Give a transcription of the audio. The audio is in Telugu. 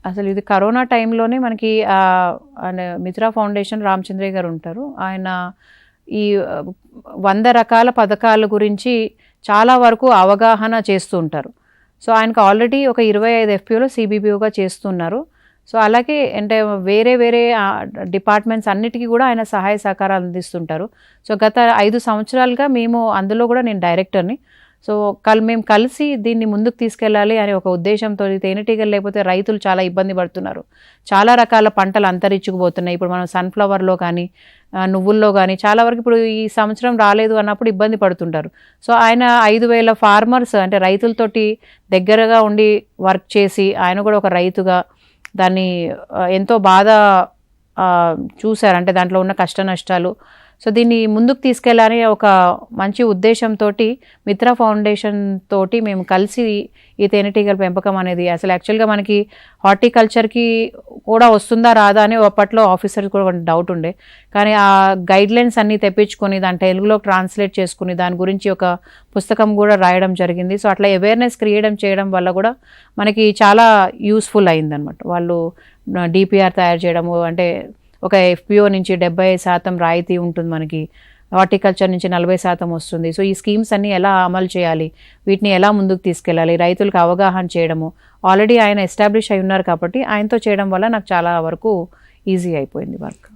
అసలు ఇది కరోనా టైంలోనే మనకి మిత్రా ఫౌండేషన్ రామచంద్రయ్య గారు ఉంటారు. ఆయన ఈ 100 రకాల పథకాల గురించి చాలా వరకు అవగాహన చేస్తూ ఉంటారు. సో ఆయనకు ఆల్రెడీ ఒక 25 FPOలో CBPOగా చేస్తున్నారు. సో అలాగే అంటే వేరే వేరే డిపార్ట్మెంట్స్ అన్నిటికీ కూడా ఆయన సహాయ సహకారాలు అందిస్తుంటారు. సో గత 5 సంవత్సరాలుగా మేము అందులో కూడా నేను డైరెక్టర్ని. సో మేము కలిసి దీన్ని ముందుకు తీసుకెళ్ళాలి అనే ఒక ఉద్దేశంతో, తేనెటీగలు లేకపోతే రైతులు చాలా ఇబ్బంది పడుతున్నారు. చాలా రకాల పంటలు అంతరించుకుపోతున్నాయి. ఇప్పుడు మనం సన్ఫ్లవర్లో కానీ నువ్వుల్లో కానీ చాలా వరకు ఇప్పుడు ఈ సంవత్సరం రాలేదు అన్నప్పుడు ఇబ్బంది పడుతుంటారు. సో ఆయన 5,000 ఫార్మర్స్ అంటే రైతులతోటి దగ్గరగా ఉండి వర్క్ చేసి ఆయన కూడా ఒక రైతుగా దాన్ని ఎంతో బాధ చూశారు. అంటే దాంట్లో ఉన్న కష్ట నష్టాలు. సో దీన్ని ముందుకు తీసుకెళ్ళాలని ఒక మంచి ఉద్దేశంతో మిత్రా ఫౌండేషన్ తోటి మేము కలిసి ఈ తేనెటీగల పెంపకం అనేది అసలు యాక్చువల్గా మనకి హార్టికల్చర్కి కూడా వస్తుందా రాదా అని అప్పట్లో ఆఫీసర్స్ కూడా కొంచెం డౌట్ ఉండే. కానీ ఆ గైడ్లైన్స్ అన్నీ తెప్పించుకొని దాని తెలుగులో ట్రాన్స్లేట్ చేసుకుని దాని గురించి ఒక పుస్తకం కూడా రాయడం జరిగింది. సో అట్లా అవేర్నెస్ క్రియేట్ చేయడం వల్ల కూడా మనకి చాలా యూస్ఫుల్ అయిందనమాట. వాళ్ళు DPR తయారు చేయడము, అంటే ఒక FPO నుంచి 70% రాయితీ ఉంటుంది, మనకి హార్టికల్చర్ నుంచి 40% వస్తుంది. సో ఈ స్కీమ్స్ అన్నీ ఎలా అమలు చేయాలి, వీటిని ఎలా ముందుకు తీసుకెళ్ళాలి, రైతులకు అవగాహన చేయడము. ఆల్రెడీ ఆయన ఎస్టాబ్లిష్ అయి ఉన్నారు కాబట్టి ఆయనతో చేయడం వల్ల నాకు చాలా వరకు ఈజీ అయిపోయింది వర్క్.